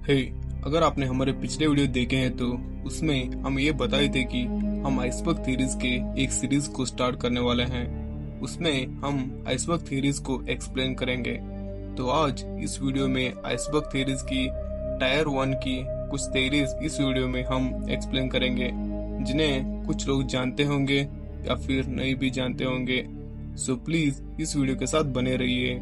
हे, अगर आपने हमारे पिछले वीडियो देखे हैं तो उसमें हम ये बताए थे कि हम आइसबर्ग थ्योरीज के एक सीरीज को स्टार्ट करने वाले हैं। उसमें हम आइसबर्ग थ्योरीज को एक्सप्लेन करेंगे। तो आज इस वीडियो में आइसबर्ग थ्योरीज की टायर 1 की कुछ थ्योरीज इस वीडियो में हम एक्सप्लेन करेंगे, जिन्हें कुछ लोग जानते होंगे या फिर नहीं भी जानते होंगे। सो प्लीज इस वीडियो के साथ बने रहिए।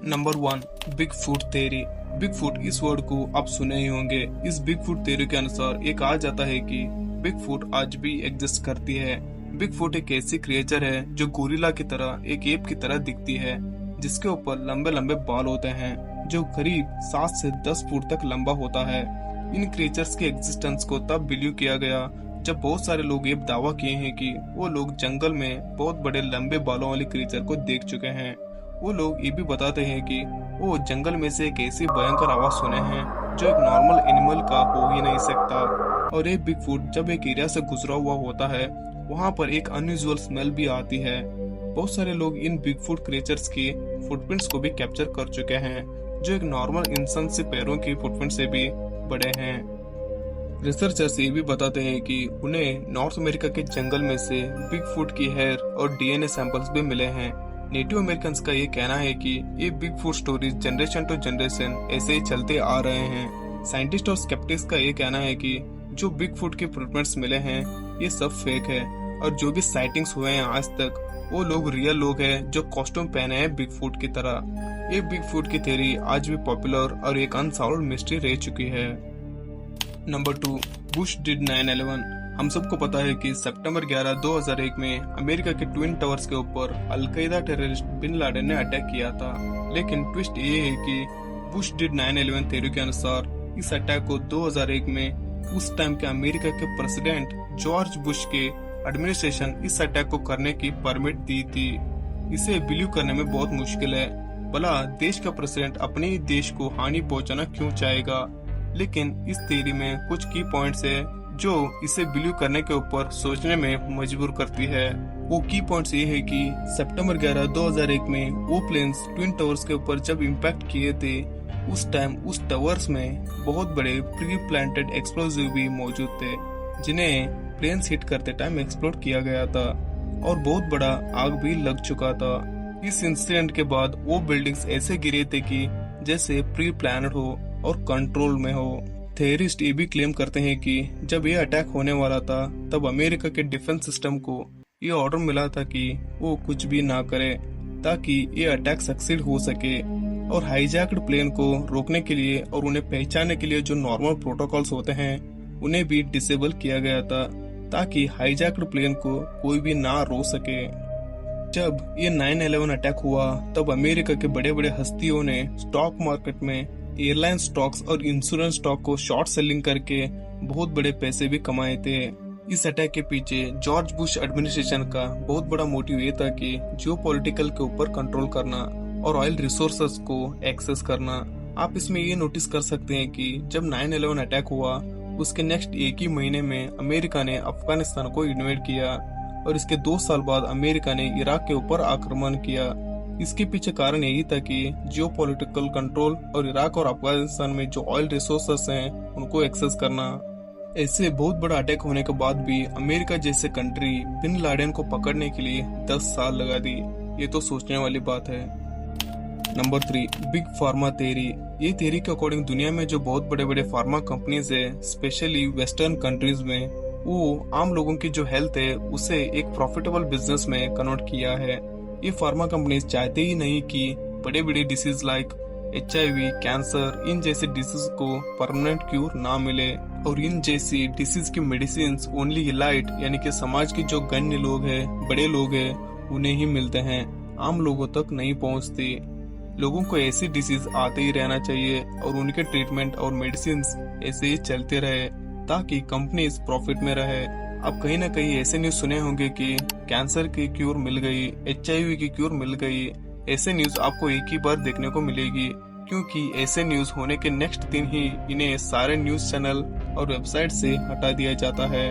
Number 1, big foot theory. Big foot इस वर्ड को आप सुने ही होंगे। इस बिग फुट थ्योरी के अनुसार ये कहा जाता है कि बिग फुट आज भी एग्जिस्ट करती है। बिग फुट एक ऐसी क्रिएचर है जो गोरिल्ला की तरह, एक एप की तरह दिखती है, जिसके ऊपर लंबे लंबे बाल होते हैं जो करीब 7 से 10 फुट तक लंबा होता है। इन क्रिएचर्स की एग्जिस्टेंस को तब बिलीव किया गया जब बहुत सारे लोग ये दावा किए हैं कि वो लोग जंगल में बहुत बड़े लंबे बालों वाले क्रिएचर को देख चुके हैं। वो लोग ये भी बताते हैं कि वो जंगल में से एक ऐसी भयंकर आवाज सुने हैं जो एक नॉर्मल एनिमल का हो ही नहीं सकता। और एक बिग फुट जब एक एरिया से गुजरा हुआ होता है, वहाँ पर एक अनयूजुअल स्मेल भी आती है। बहुत सारे लोग इन बिग फुट क्रिएचर्स की फुटप्रिंट्स को भी कैप्चर कर चुके हैं, जो एक नॉर्मल इंसान से पैरों की फुटप्रिंट से भी बड़े हैं। रिसर्चर्स ये भी बताते हैं कि उन्हें नॉर्थ अमेरिका के जंगल में से बिग फुट की हेयर और डीएनए सैंपल्स भी मिले हैं। नेटिव अमेरिकन का ये कहना है कि ये bigfoot stories generation to generation ऐसे ही चलते आ रहे हैं। साइंटिस्ट और स्केप्टिक्स का ये कहना है कि जो बिग फुट के फुटप्रिंट्स मिले हैं ये सब फेक है, और जो भी साइटिंग्स हुए हैं आज तक वो लोग रियल लोग हैं जो कॉस्ट्यूम पहने हैं बिग फुट की तरह। ये बिग फुट की थ्योरी आज भी पॉपुलर और एक अनसॉल्व्ड मिस्ट्री रह चुकी है। Number 2, Bush did 9/11। हम सबको पता है कि सितंबर 11, 2001 में अमेरिका के ट्विन टावर्स के ऊपर अलकायदा टेररिस्ट बिन लादेन ने अटैक किया था। लेकिन ट्विस्ट ये है कि बुश डिड 9/11 थ्योरी के अनुसार इस अटैक को 2001 में उस टाइम के अमेरिका के प्रेसिडेंट जॉर्ज बुश के एडमिनिस्ट्रेशन इस अटैक को करने की परमिट दी थी। इसे बिलीव करने में बहुत मुश्किल है। भला देश का प्रेसिडेंट अपने ही देश को हानि पहुंचाना क्यों चाहेगा? लेकिन इस थ्योरी में कुछ की पॉइंट्स है जो इसे बिलीव करने के ऊपर सोचने में मजबूर करती है। वो की पॉइंट्स ये है कि सितंबर 11, 2001 में वो प्लेन्स ट्विन टावर्स के ऊपर जब इम्पैक्ट किए थे, उस टाइम उस टावर्स में बहुत बड़े प्री प्लांटेड एक्सप्लोजिव भी मौजूद थे, जिन्हें प्लेन्स हिट करते टाइम एक्सप्लोड किया गया था, और बहुत बड़ा आग भी लग चुका था। इस इंसिडेंट के बाद वो बिल्डिंग्स ऐसे गिरे थे कि जैसे प्री प्लान्ड हो और कंट्रोल में हो। थेरिस्ट ये भी क्लेम करते हैं कि जब ये अटैक होने वाला था तब अमेरिका के डिफेंस सिस्टम को ये ऑर्डर मिला था कि वो कुछ भी ना करे ताकि ये अटैक सक्सीड हो सके, और हाईजैक्ड प्लेन को रोकने के लिए और उन्हें पहचानने के लिए जो नॉर्मल प्रोटोकॉल्स होते हैं उन्हें भी डिसेबल किया गया था ताकि हाईजैक्ड प्लेन को कोई भी ना रोक सके। जब ये 9/11 अटैक हुआ तब अमेरिका के बड़े बड़े हस्तियों ने स्टॉक मार्केट में एयरलाइन स्टॉक्स और इंश्योरेंस स्टॉक को शॉर्ट सेलिंग करके बहुत बड़े पैसे भी कमाए थे। इस अटैक के पीछे जॉर्ज बुश एडमिनिस्ट्रेशन का बहुत बड़ा मोटिव ये था कि जियोपॉलिटिकल के ऊपर कंट्रोल करना और ऑयल रिसोर्सेस को एक्सेस करना। आप इसमें ये नोटिस कर सकते हैं कि जब 9/11 अटैक हुआ उसके नेक्स्ट एक ही महीने में अमेरिका ने अफगानिस्तान को इन्वेड किया, और इसके 2 साल बाद अमेरिका ने इराक के ऊपर आक्रमण किया। इसके पीछे कारण यही था कि जियोपॉलिटिकल कंट्रोल और इराक और अफगानिस्तान में जो ऑयल रिसोर्सेस हैं उनको एक्सेस करना। ऐसे बहुत बड़ा अटैक होने के बाद भी अमेरिका जैसे कंट्री बिन लादेन को पकड़ने के लिए 10 साल लगा दी। ये तो सोचने वाली बात है। Number 3, big pharma theory. ये थ्योरी के अकॉर्डिंग दुनिया में जो बहुत बड़े बड़े फार्मा कंपनीज है, स्पेशली वेस्टर्न कंट्रीज में, वो आम लोगों की जो हेल्थ है उसे एक प्रॉफिटेबल बिजनेस में कन्वर्ट किया है। ये फार्मा कंपनीज चाहते ही नहीं कि बड़े बड़े डिसीज लाइक HIV, कैंसर, इन जैसे डिसीज को परमानेंट क्यूर ना मिले, और इन जैसी डिसीज की मेडिसिन ओनली इलाइट यानी कि समाज के जो गण्य लोग हैं, बड़े लोग हैं, उन्हें ही मिलते हैं, आम लोगों तक नहीं पहुंचती। लोगों को ऐसी डिसीज आते ही रहना चाहिए और उनके ट्रीटमेंट और मेडिसिन ऐसे ही चलते रहे ताकि कंपनीज प्रॉफिट में रहे। अब कहीं ना कहीं ऐसे न्यूज सुने होंगे कि कैंसर की क्यूर मिल गई, HIV की क्यूर मिल गई। ऐसे न्यूज आपको एक ही बार देखने को मिलेगी, क्योंकि ऐसे न्यूज होने के नेक्स्ट दिन ही इन्हें सारे न्यूज चैनल और वेबसाइट से हटा दिया जाता है।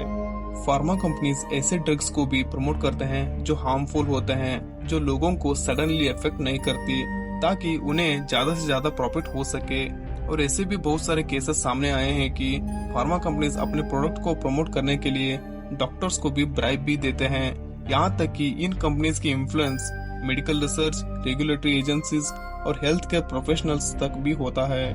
फार्मा कंपनीज ऐसे ड्रग्स को भी प्रमोट करते हैं जो हार्मफुल होते हैं, जो लोगों को सडनली इफेक्ट नहीं करती, ताकि उन्हें ज्यादा से ज्यादा प्रॉफिट हो सके और ऐसे भी बहुत सारे केसेस सामने आए हैं कि फार्मा कंपनीज अपने प्रोडक्ट को प्रमोट करने के लिए डॉक्टर्स को भी ब्राइब भी देते हैं। यहाँ तक कि इन कंपनीज की influence medical research, regulatory agencies और हेल्थ केयर प्रोफेशनल्स तक भी होता है।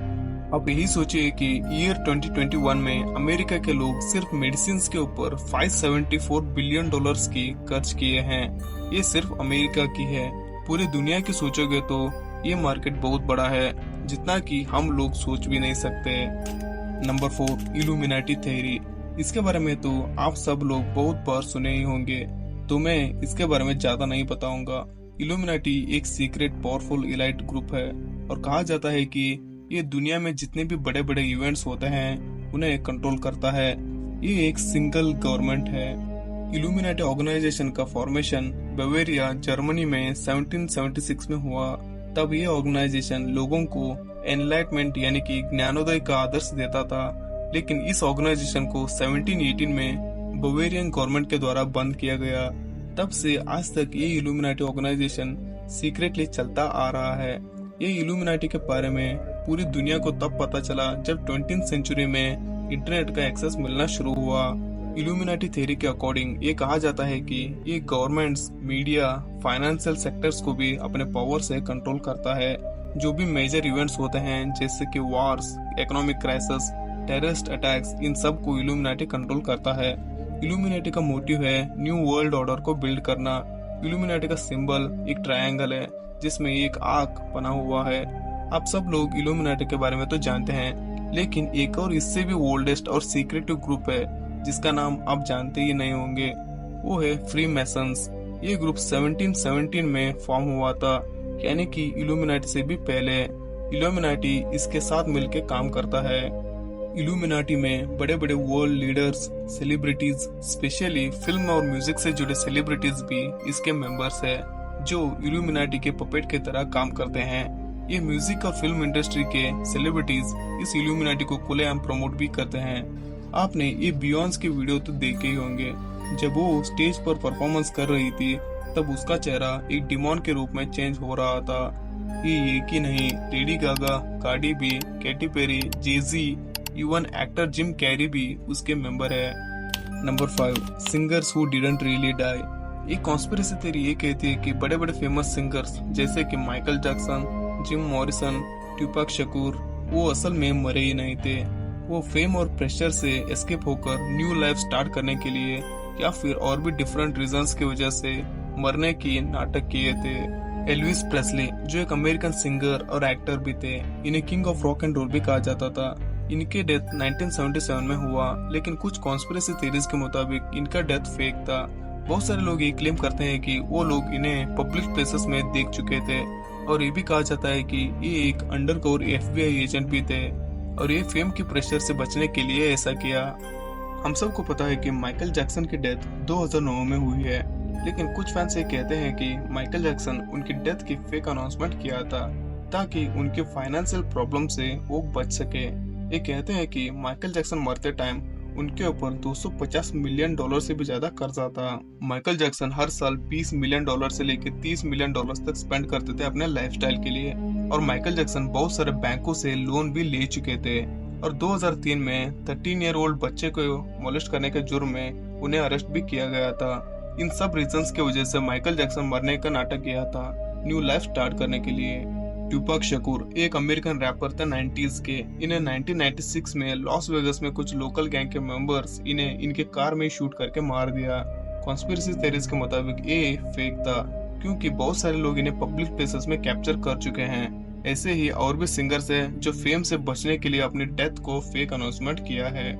आप यही सोचिए कि ईयर 2021 में अमेरिका के लोग सिर्फ मेडिसिन के ऊपर $574 बिलियन की खर्च किए हैं। ये सिर्फ अमेरिका की है। पूरी दुनिया की सोचोगे तो ये मार्केट बहुत बड़ा है, जितना कि हम लोग सोच भी नहीं सकते। Number 4, illuminati theory. इसके बारे में तो आप सब लोग बहुत बार सुने ही होंगे, तो मैं इसके बारे में ज्यादा नहीं बताऊंगा। इल्यूमिनाटी एक सीक्रेट पावरफुल एलाइट ग्रुप है और कहा जाता है कि ये दुनिया में जितने भी बड़े बड़े इवेंट्स होते हैं उन्हें कंट्रोल करता है। ये एक सिंगल गवर्नमेंट है। इल्यूमिनाटी ऑर्गेनाइजेशन का फॉर्मेशन बवेरिया, जर्मनी में 1776 में हुआ। तब ये ऑर्गेनाइजेशन लोगों को एनलाइटमेंट यानी कि ज्ञानोदय का आदर्श देता था, लेकिन इस ऑर्गेनाइजेशन को 1718 में बवेरियन गवर्नमेंट के द्वारा बंद किया गया। तब से आज तक ये इल्यूमिनाटी ऑर्गेनाइजेशन सीक्रेटली चलता आ रहा है। ये इल्यूमिनाटी के बारे में पूरी दुनिया को तब पता चला जब 20th सेंचुरी में इंटरनेट का एक्सेस मिलना शुरू हुआ। इल्यूमिनाटी थ्योरी के अकॉर्डिंग ये कहा जाता है कि ये गवर्नमेंट्स, मीडिया, फाइनेंशियल सेक्टर्स को भी अपने पावर से कंट्रोल करता है। जो भी मेजर इवेंट्स होते हैं जैसे कि wars, economic crisis, terrorist attacks, इन सब को इल्यूमिनाटी कंट्रोल करता है। इल्यूमिनाटी का मोटिव है न्यू वर्ल्ड ऑर्डर को बिल्ड करना। इल्यूमिनाटी का सिंबल एक ट्रायंगल है जिसमें एक आंख बना हुआ है। आप सब लोग इल्यूमिनाटी के बारे में तो जानते हैं, लेकिन एक और इससे भी ओल्डेस्ट और सीक्रेटिव ग्रुप है जिसका नाम आप जानते ही नहीं होंगे। वो है फ्री मैसन्स। ये ग्रुप 1717 में फॉर्म हुआ था, यानी कि इल्यूमिनाटी से भी पहले। इल्यूमिनाटी इसके साथ मिलकर काम करता है। इल्यूमिनाटी में बड़े बड़े world leaders, celebrities, specially film और म्यूजिक से जुड़े सेलिब्रिटीज भी इसके मेंबर्स है, जो इल्यूमिनाटी के पपेट की तरह काम करते हैं। ये म्यूजिक और फिल्म इंडस्ट्री के सेलिब्रिटीज इस इल्यूमिनाटी को खुलेआम प्रमोट भी करते हैं। आपने ये बियॉन्स की वीडियो तो देखे ही होंगे। जब वो स्टेज पर परफॉर्मेंस कर रही थी तब उसका चेहरा एक डिमॉन के रूप में चेंज हो रहा था। ये एक ही नहीं, Lady Gaga, Cardi B, Katy Perry, Jay Z, even actor Jim Carrey भी उसके मेंबर है। Number 5, singers who didn't really die. एक कॉन्स्पिरेसी थ्योरी ये कहती है कि बड़े बड़े फेमस सिंगर्स जैसे कि Michael Jackson, Jim Morrison, Tupac Shakur, वो असल में मरे ही नहीं थे। वो फेम और प्रेशर से एस्केप होकर न्यू लाइफ स्टार्ट करने के लिए या फिर और भी डिफरेंट रीजंस की वजह से मरने की नाटक किए थे। एल्विस प्रेस्ली जो एक अमेरिकन सिंगर और एक्टर भी थे, इन्हें king of rock and roll भी कहा जाता था। इनके डेथ 1977 में हुआ, लेकिन कुछ कॉन्स्पिरेसी थ्योरीज के मुताबिक इनका डेथ फेक था। बहुत सारे लोग ये क्लेम करते हैं कि वो लोग इन्हें पब्लिक प्लेसेस में देख चुके थे, और ये भी कहा जाता है कि ये एक अंडरकवर FBI एजेंट भी थे और ये फेम की प्रेशर से बचने के लिए ऐसा किया। हम सबको पता है कि माइकल जैक्सन की डेथ 2009 में हुई है, लेकिन कुछ फैंस ये कहते हैं कि माइकल जैक्सन उनकी डेथ की फेक अनाउंसमेंट किया था ताकि उनके फाइनेंशियल प्रॉब्लम से वो बच सके। ये कहते हैं कि माइकल जैक्सन मरते टाइम उनके ऊपर $250 मिलियन से भी ज्यादा कर्जा था। माइकल जैक्सन हर साल $20 मिलियन से लेकर $30 मिलियन तक स्पेंड करते थे अपने लाइफस्टाइल के लिए, और माइकल जैक्सन बहुत सारे बैंकों से लोन भी ले चुके थे। और 2003 में 13 ईयर ओल्ड बच्चे को मोलेस्ट करने के जुर्म में उन्हें अरेस्ट भी किया गया था। इन सब रीजंस की वजह से माइकल जैक्सन मरने का नाटक किया था न्यू लाइफ स्टार्ट करने के लिए। ट्यूपाक शकूर एक अमेरिकन रैपर थे 90s के। इन्हें 1996 में लॉस वेगस में कुछ लोकल गैंग के मेंबर्स इन्हें इनके कार में शूट करके मार दिया। कॉन्स्पिरेसी थ्योरीज के मुताबिक ये फेक था, क्योंकि बहुत सारे लोग इन्हें पब्लिक प्लेसेस में कैप्चर कर चुके हैं। ऐसे ही और भी सिंगर्स हैं जो फेम से बचने के लिए अपनी डेथ को फेक अनाउंसमेंट किया है।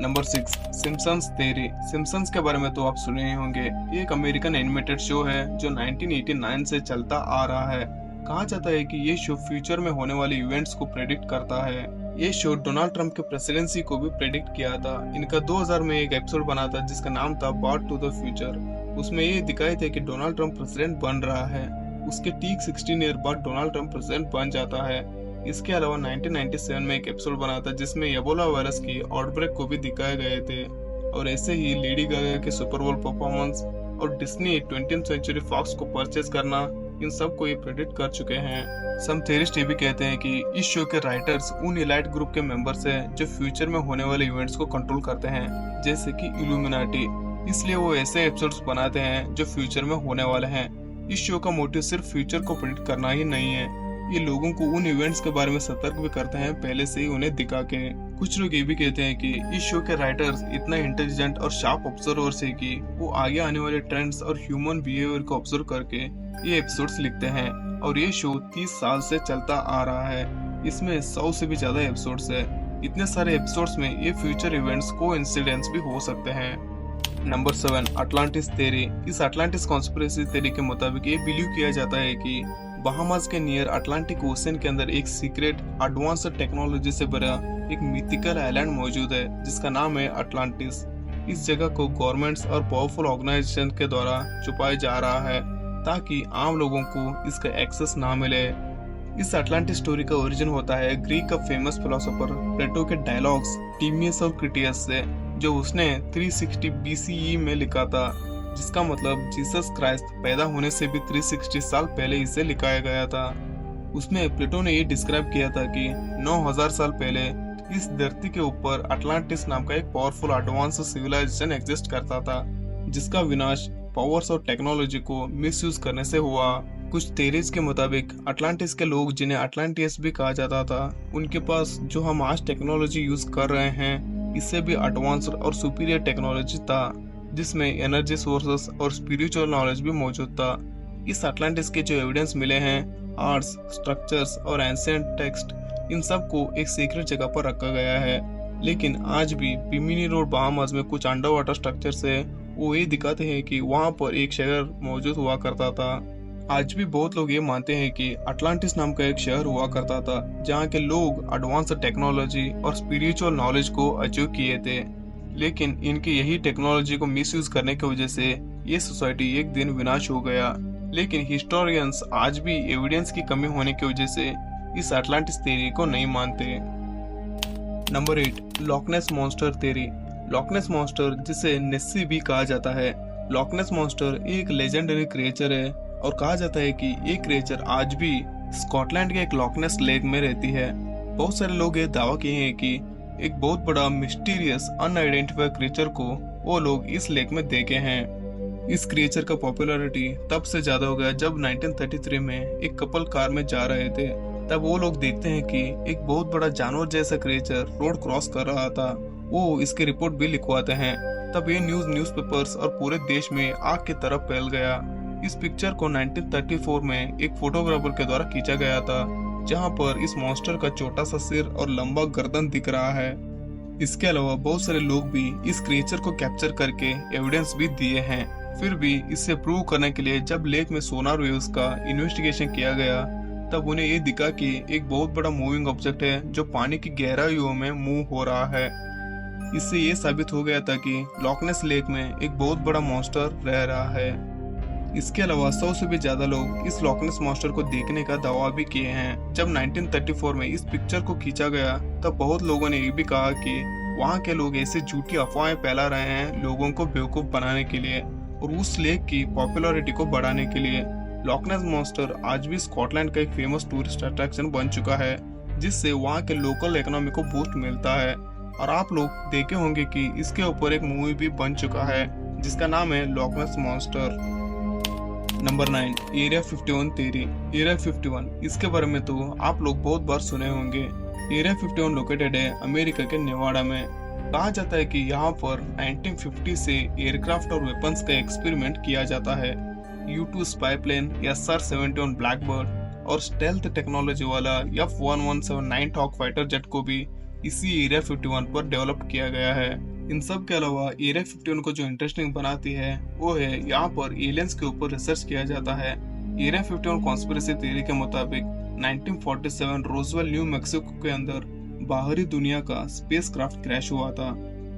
Number 6, Simpson's theory. सिम्पसन्स के बारे में तो आप सुने ही होंगे। ये एक अमेरिकन एनिमेटेड शो है जो 1989 से चलता आ रहा है। कहा जाता है कि ये शो फ्यूचर में होने वाले इवेंट्स को प्रेडिक्ट करता है। ये शो डोनाल्ड ट्रंप के प्रेसिडेंसी को भी प्रेडिक्ट किया था। इनका 2000 में एक एपिसोड बना था जिसका नाम था बार्ड टू द फ्यूचर। उसमें ये दिखाए थे कि डोनाल्ड ट्रंप प्रेसिडेंट बन रहा है। उसके ठीक 16 ईयर बाद डोनाल्ड ट्रंप प्रेसिडेंट बन जाता है। इसके अलावा 1997 में एक एपिसोड बना था जिसमें एबोला वायरस की आउटब्रेक को भी दिखाए गए थे। और ऐसे ही लेडी गागा के सुपर बोल परफॉर्मेंस और डिज्नी 20th सेंचुरी फॉक्स को परचेज करना इन सब को ये प्रेडिक्ट कर चुके हैं। सम थेरिस्ट ये भी कहते हैं कि इस शो के राइटर्स उन एलाइट ग्रुप के मेंबर्स हैं जो फ्यूचर में होने वाले इवेंट्स को कंट्रोल करते हैं, जैसे कि इल्यूमिनाटी। इसलिए वो ऐसे एपिसोड्स बनाते हैं जो फ्यूचर में होने वाले हैं। इस शो का मोटिव सिर्फ फ्यूचर को प्रेडिक्ट करना ही नहीं है, ये लोगों को उन इवेंट्स के बारे में सतर्क भी करते हैं पहले से ही उन्हें दिखा के। कुछ लोग ये भी कहते हैं कि इस शो के राइटर्स इतना इंटेलिजेंट और शार्प ऑब्जर्वर्स है कि वो आगे आने वाले ट्रेंड्स और ह्यूमन बिहेवियर को ऑब्जर्व करके ये एपिसोड्स लिखते हैं। और ये शो 30 साल से चलता आ रहा है। इसमें 100 से भी ज्यादा एपिसोड्स है। इतने सारे एपिसोड्स में ये फ्यूचर इवेंट्स को इंसिडेंट्स भी हो सकते हैं। Number 7, Atlantis theory. इस अटलांटिस कॉन्स्पिरेसी थ्योरी के मुताबिक ये बिलीव किया जाता है कि बहामास के नियर अटलांटिक ओशन के अंदर एक सीक्रेट एडवांस्ड टेक्नोलॉजी से भरा एक मिथिकल आइलैंड मौजूद है जिसका नाम है अटलांटिस। इस जगह को गवर्नमेंट्स और पावरफुल ऑर्गेनाइजेशन के द्वारा छुपाया जा रहा है ताकि आम लोगों को इसका एक्सेस ना मिले। इस अटलांटिस स्टोरी का ओरिजिन होता है ग्रीक का फेमस फिलोसोफर प्लेटो के डायलॉग्स टीमियस और क्रिटियस से, जो उसने 360 BCE में लिखा था, जिसका मतलब जीसस क्राइस्ट पैदा होने से भी 360 साल पहले इसे लिखाया गया था। उसमें प्लेटो ने ये डिस्क्राइब किया था कि 9000 साल पहले इस धरती के ऊपर अटलांटिस नाम का एक पावरफुल एडवांस सिविलाइजेशन एग्जिस्ट करता था, जिसका विनाश पावर्स और टेक्नोलॉजी को मिसयूज करने से हुआ। कुछ थ्योरीज के मुताबिक अटलांटिस के लोग, जिन्हें अटलांटियस भी कहा जाता था, उनके पास जो हम आज टेक्नोलॉजी यूज कर रहे हैं इससे भी एडवांस और सुपीरियर टेक्नोलॉजी था, जिसमें एनर्जी सोर्सेस और स्पिरिचुअल नॉलेज भी मौजूद था। इस अटलांटिस के जो एविडेंस मिले हैं, आर्ट्स, स्ट्रक्चर्स और एंशिएंट टेक्स्ट, इन सब को एक सीक्रेट जगह पर रखा गया है। लेकिन आज भी बिमिनी रोड बहामास में कुछ अंडर वाटर स्ट्रक्चर्स है, वो ये दिखाते हैं कि वहाँ पर एक शहर मौजूद हुआ करता था। आज भी बहुत लोग ये मानते हैं कि अटलांटिस नाम का एक शहर हुआ करता था जहाँ के लोग एडवांस टेक्नोलॉजी और स्पिरिचुअल नॉलेज को अचीव किए थे। लेकिन इनकी यही टेक्नोलॉजी को मिसयूज करने की वजह से ये सोसाइटी एक दिन विनाश हो गया। लेकिन हिस्टोरियंस आज भी एविडेंस की कमी होने की वजह से इस अटलांटिस थ्योरी को नहीं मानते। Number 8, Loch Ness monster theory. Loch Ness monster, जिसे नेस्सी भी कहा जाता है, लॉकनेस मॉन्स्टर एक लेजेंडरी क्रिएचर है और कहा जाता है कि ये क्रिएचर आज भी स्कॉटलैंड के एक लॉकनेस लेक में रहती है। बहुत सारे लोग ये दावा किए हैं कि एक बहुत बड़ा मिस्टीरियस अनआइडेंटिफाइड क्रिएचर को वो लोग इस लेक में देखे हैं। इस क्रिएचर का पॉपुलैरिटी तब से ज्यादा हो गया जब 1933 में एक कपल कार में जा रहे थे। तब वो लोग देखते हैं कि एक बहुत बड़ा जानवर जैसा क्रिएचर रोड क्रॉस कर रहा था। वो इसकी रिपोर्ट भी लिखवाते हैं। तब ये न्यूज़पेपर्स और पूरे देश में आग की तरफ फैल गया। इस पिक्चर को 1934 में एक फोटोग्राफर के द्वारा खींचा गया था, जहां पर इस मॉन्स्टर का छोटा सा सिर और लंबा गर्दन दिख रहा है। इसके अलावा बहुत सारे लोग भी इस क्रिएचर को कैप्चर करके एविडेंस भी दिए हैं। फिर भी इसे प्रूव करने के लिए जब लेक में सोनार वेव्स का इन्वेस्टिगेशन किया गया, तब उन्हें ये दिखा कि एक बहुत बड़ा मूविंग ऑब्जेक्ट है जो पानी की गहराइयों में मूव हो रहा है। इससे ये साबित हो गया था कि लॉकनेस लेक में एक बहुत बड़ा मॉन्स्टर रह रहा है। इसके अलावा 100 से भी ज्यादा लोग इस लॉकनेस मॉन्स्टर को देखने का दावा भी किए हैं। जब 1934 में इस पिक्चर को खींचा गया, तब बहुत लोगों ने ये भी कहा कि वहाँ के लोग ऐसे झूठी अफवाहें फैला रहे हैं लोगों को बेवकूफ बनाने के लिए और उस लेक की पॉपुलैरिटी को बढ़ाने के लिए। लॉकनेस मॉन्स्टर आज भी स्कॉटलैंड का एक फेमस टूरिस्ट अट्रैक्शन बन चुका है, जिससे वहाँ के लोकल इकोनॉमी को बूस्ट मिलता है। और आप लोग देखे होंगे कि इसके ऊपर एक मूवी भी बन चुका है जिसका नाम है Loch Ness monster. Number 9, area 51 theory. Area 51, इसके बारे में तो आप लोग बहुत बार सुने होंगे। एरिया 51 लोकेटेड है अमेरिका के नेवाडा में। कहा जाता है कि यहाँ पर 1950 से एयरक्राफ्ट और वेपन्स का एक्सपेरिमेंट किया जाता है। U-2 स्पाई प्लेन या SAR-71 ब्लैकबर्ड और स्टेल्थ टेक्नोलॉजी वाला F-1117 night hoc fighter jet को भी इसी एरिया 51 पर डेवलप किया गया है। इन सब के अलावा एरिया 51 को जो इंटरेस्टिंग बनाती है वो है यहाँ पर एलियंस के ऊपर रिसर्च किया जाता है। एरिया 51 कॉन्स्पिरेसी थ्योरी के मुताबिक 1947 रोजवेल न्यू मैक्सिको के अंदर बाहरी दुनिया का स्पेसक्राफ्ट क्रैश हुआ था।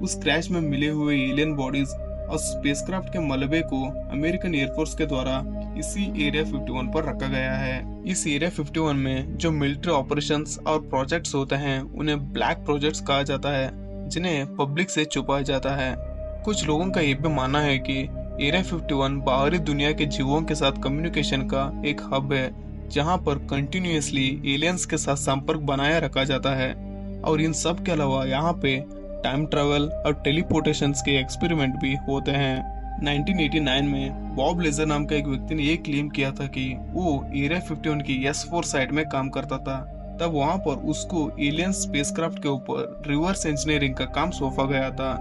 उस क्रैश में मिले हुए एलियन बॉडीज और स्पेसक्राफ्ट के मलबे को अमेरिकन एयरफोर्स के द्वारा इसी एरिया 51 पर रखा गया है। इस एरिया 51 में जो मिलिट्री ऑपरेशंस और प्रोजेक्ट्स होते हैं उन्हें ब्लैक प्रोजेक्ट्स कहा जाता है, जिन्हें पब्लिक से छुपाया जाता है। कुछ लोगों का ये भी मानना है कि एरिया 51 बाहरी दुनिया के जीवों के साथ कम्युनिकेशन का एक हब है, जहां पर कंटिन्यूअसली एलियंस के साथ संपर्क बनाए रखा जाता है। और इन सब के अलावा यहाँ पे टाइम ट्रेवल और टेलीपोर्टेशन के एक्सपेरिमेंट भी होते हैं। 1989 में बॉब लेजर नाम का एक व्यक्ति ने ये क्लेम किया था कि वो एरिया 51 की S4 साइट में काम करता था। तब वहां पर उसको एलियन स्पेसक्राफ्ट के ऊपर रिवर्स इंजीनियरिंग का काम सौंपा गया था।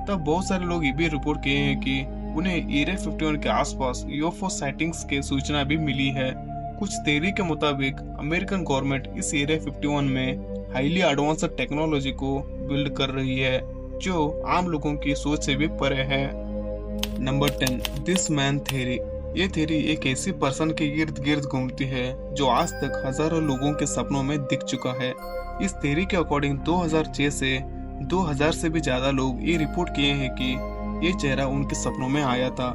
तब बहुत सारे लोग ये भी रिपोर्ट किए हैं कि उन्हें एरिया 51 के आसपास UFO साइटिंग्स की सूचना भी मिली है। कुछ थ्योरी के मुताबिक अमेरिकन गवर्नमेंट इस एरिया 51 में हाईली एडवांस्ड टेक्नोलॉजी को बिल्ड कर रही है, जो आम लोगों की सोच से भी परे है। Number 10, this man theory. ये थ्योरी एक ऐसी पर्सन के इर्द गिर्द घूमती है जो आज तक हजारों लोगों के सपनों में दिख चुका है। इस थ्योरी के अकॉर्डिंग 2006 से 2000 से भी ज्यादा लोग ये रिपोर्ट किए हैं कि ये चेहरा उनके सपनों में आया था,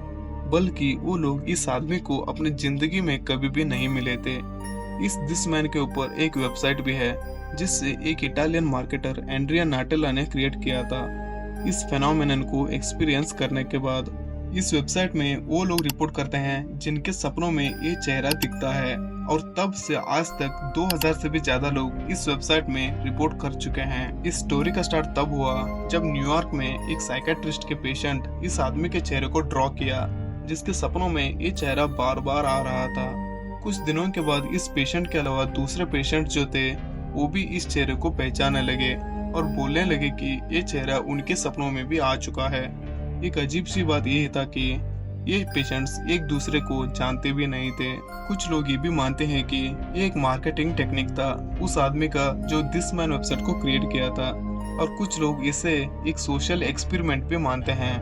बल्कि वो लोग इस आदमी को अपनी जिंदगी में कभी भी नहीं मिले थे। इस दिस मैन के ऊपर एक वेबसाइट भी है जिससे एक इटालियन मार्केटर एंड्रिया नाटेला ने क्रिएट किया था। इस फेनोमेनन को एक्सपीरियंस करने के बाद इस वेबसाइट में वो लोग रिपोर्ट करते हैं जिनके सपनों में ये चेहरा दिखता है, और तब से आज तक 2000 से भी ज्यादा लोग इस वेबसाइट में रिपोर्ट कर चुके हैं। इस स्टोरी का स्टार्ट तब हुआ जब न्यूयॉर्क में एक साइकेट्रिस्ट के पेशेंट इस आदमी के चेहरे को ड्रॉ किया, जिसके सपनों में ये चेहरा बार बार आ रहा था। कुछ दिनों के बाद इस पेशेंट के अलावा दूसरे पेशेंट जो थे वो भी इस चेहरे को पहचानने लगे और बोलने लगे कि ये चेहरा उनके सपनों में भी आ चुका है। एक अजीब सी बात ये था कि ये पेशेंट्स एक दूसरे को जानते भी नहीं थे। कुछ लोग ये भी मानते हैं कि ये एक मार्केटिंग टेक्निक था उस आदमी का जो दिस मैन वेबसाइट को क्रिएट किया था, और कुछ लोग इसे एक सोशल एक्सपेरिमेंट भी मानते हैं।